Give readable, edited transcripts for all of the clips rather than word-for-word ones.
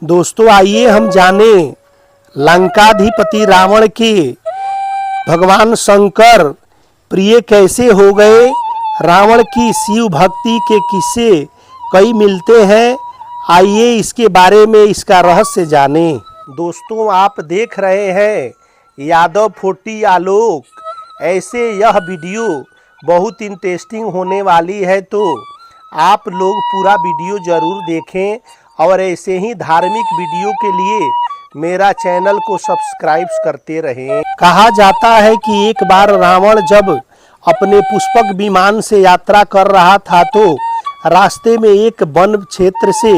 दोस्तों आइए हम जाने लंकाधिपति रावण के भगवान शंकर प्रिय कैसे हो गए। रावण की शिव भक्ति के किस्से कई मिलते हैं। आइए इसके बारे में इसका रहस्य जानें। दोस्तों आप देख रहे हैं यादव 40 आलोक। ऐसे यह वीडियो बहुत इंटरेस्टिंग होने वाली है, तो आप लोग पूरा वीडियो ज़रूर देखें और ऐसे ही धार्मिक वीडियो के लिए मेरा चैनल को सब्सक्राइब करते रहें। कहा जाता है कि एक बार रावण जब अपने पुष्पक विमान से यात्रा कर रहा था तो रास्ते में एक वन क्षेत्र से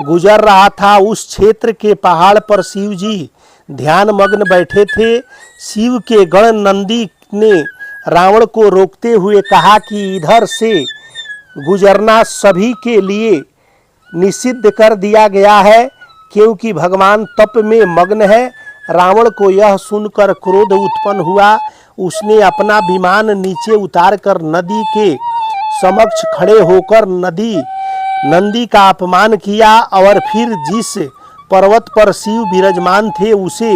गुजर रहा था। उस क्षेत्र के पहाड़ पर शिव जी ध्यान मग्न बैठे थे। शिव के गण नंदी ने रावण को रोकते हुए कहा कि इधर से गुजरना सभी के लिए निषिद्ध कर दिया गया है, क्योंकि भगवान तप में मग्न है। रावण को यह सुनकर क्रोध उत्पन्न हुआ। उसने अपना विमान नीचे उतारकर नदी के समक्ष खड़े होकर नंदी का अपमान किया और फिर जिस पर्वत पर शिव विराजमान थे उसे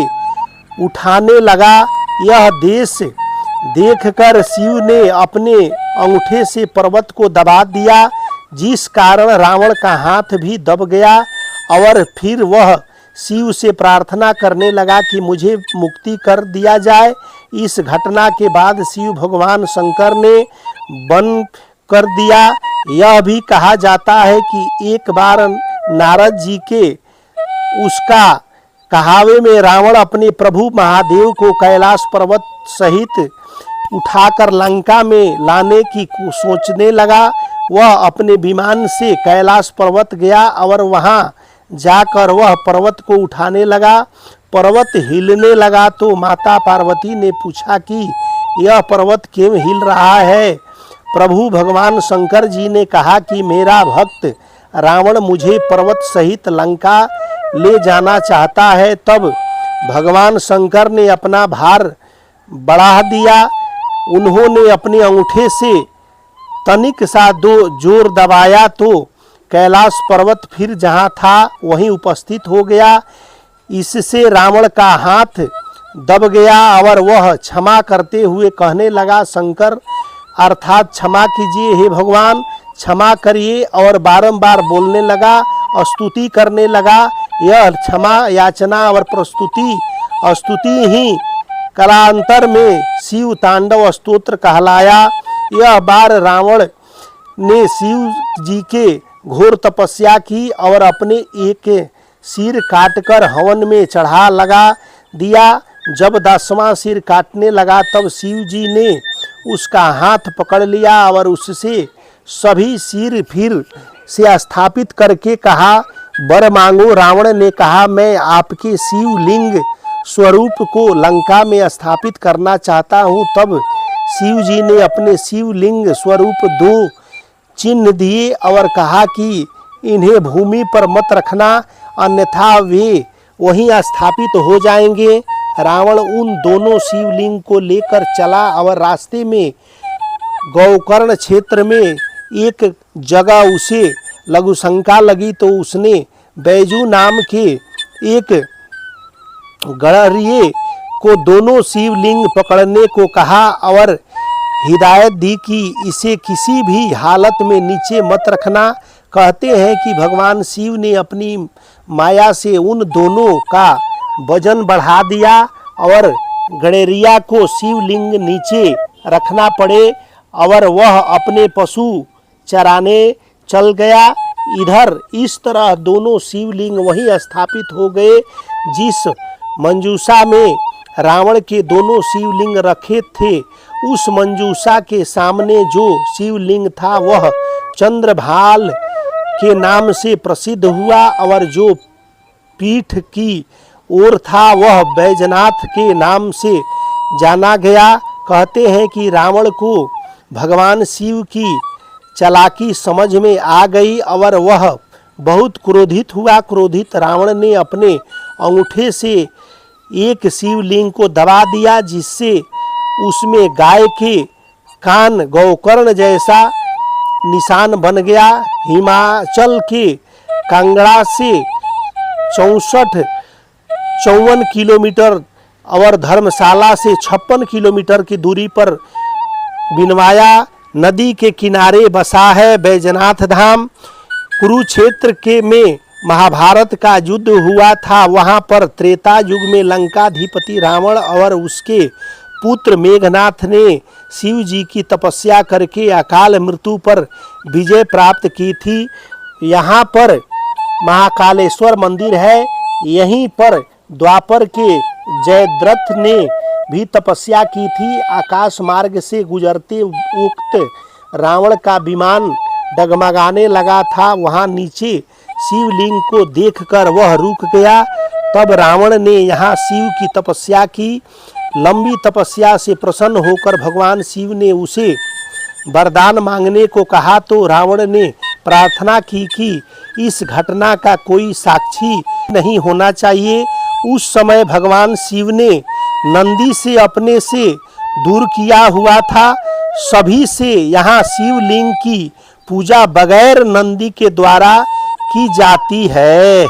उठाने लगा। यह देश देखकर शिव ने अपने अंगूठे से पर्वत को दबा दिया, जिस कारण रावण का हाथ भी दब गया और फिर वह शिव से प्रार्थना करने लगा कि मुझे मुक्ति कर दिया जाए। इस घटना के बाद शिव भगवान शंकर ने वन कर दिया। यह भी कहा जाता है कि एक बार नारद जी के उसका कहावे में रावण अपने प्रभु महादेव को कैलाश पर्वत सहित उठाकर लंका में लाने की सोचने लगा। वह अपने विमान से कैलाश पर्वत गया और वहां जाकर वह पर्वत को उठाने लगा। पर्वत हिलने लगा तो माता पार्वती ने पूछा कि यह पर्वत क्यों हिल रहा है। प्रभु भगवान शंकर जी ने कहा कि मेरा भक्त रावण मुझे पर्वत सहित लंका ले जाना चाहता है। तब भगवान शंकर ने अपना भार बढ़ा दिया। उन्होंने अपने अंगूठे से तनिक सा जोर दबाया तो कैलाश पर्वत फिर जहाँ था वहीं उपस्थित हो गया। इससे रावण का हाथ दब गया और वह क्षमा करते हुए कहने लगा, शंकर अर्थात क्षमा कीजिए, हे भगवान क्षमा करिए, और बारंबार बोलने लगा, स्तुति करने लगा। यह क्षमा याचना और स्तुति ही कालांतर में शिव तांडव स्तोत्र कहलाया। यह बार रावण ने शिव जी के घोर तपस्या की और अपने एक सिर काटकर हवन में चढ़ा लगा दिया। जब 10वां सिर काटने लगा तब शिव जी ने उसका हाथ पकड़ लिया और उससे सभी सिर फिर से स्थापित करके कहा, वर मांगो। रावण ने कहा, मैं आपके शिवलिंग स्वरूप को लंका में स्थापित करना चाहता हूँ। तब शिव जी ने अपने शिवलिंग स्वरूप 2 चिन्ह दिए और कहा कि इन्हें भूमि पर मत रखना, अन्यथा वे वहीं स्थापित हो जाएंगे। रावण उन दोनों शिवलिंग को लेकर चला और रास्ते में गोकर्ण क्षेत्र में एक जगह उसे लघु शंका लगी तो उसने बैजू नाम के एक गड़रिये को दोनों शिवलिंग पकड़ने को कहा और हिदायत दी कि इसे किसी भी हालत में नीचे मत रखना। कहते हैं कि भगवान शिव ने अपनी माया से उन दोनों का वजन बढ़ा दिया और गड़रिया को शिवलिंग नीचे रखना पड़े और वह अपने पशु चराने चल गया। इधर इस तरह दोनों शिवलिंग वहीं स्थापित हो गए। जिस मंजूषा में रावण के दोनों शिवलिंग रखे थे, उस मंजूषा के सामने जो शिवलिंग था वह चंद्रभाल के नाम से प्रसिद्ध हुआ और जो पीठ की ओर था वह बैजनाथ के नाम से जाना गया। कहते हैं कि रावण को भगवान शिव की चालाकी समझ में आ गई और वह बहुत क्रोधित हुआ। क्रोधित रावण ने अपने अंगूठे से एक शिवलिंग को दबा दिया, जिससे उसमें गाय के कान गोकर्ण जैसा निशान बन गया। हिमाचल के कांगड़ा से 54 किलोमीटर और धर्मशाला से 56 किलोमीटर की दूरी पर बिनवाया नदी के किनारे बसा है बैजनाथ धाम। कुरुक्षेत्र के में महाभारत का युद्ध हुआ था, वहाँ पर त्रेता युग में लंकाधिपति रावण और उसके पुत्र मेघनाथ ने शिव जी की तपस्या करके अकाल मृत्यु पर विजय प्राप्त की थी। यहाँ पर महाकालेश्वर मंदिर है। यहीं पर द्वापर के जयद्रथ ने भी तपस्या की थी। आकाश मार्ग से गुजरते उक्त रावण का विमान डगमगाने लगा था। वहाँ नीचे शिवलिंग को देखकर वह रुक गया। तब रावण ने यहाँ शिव की तपस्या की। लंबी तपस्या से प्रसन्न होकर भगवान शिव ने उसे वरदान मांगने को कहा तो रावण ने प्रार्थना की कि इस घटना का कोई साक्षी नहीं होना चाहिए। उस समय भगवान शिव ने नंदी से अपने से दूर किया हुआ था। सभी से यहाँ शिवलिंग की पूजा बगैर नंदी के द्वारा की जाती है।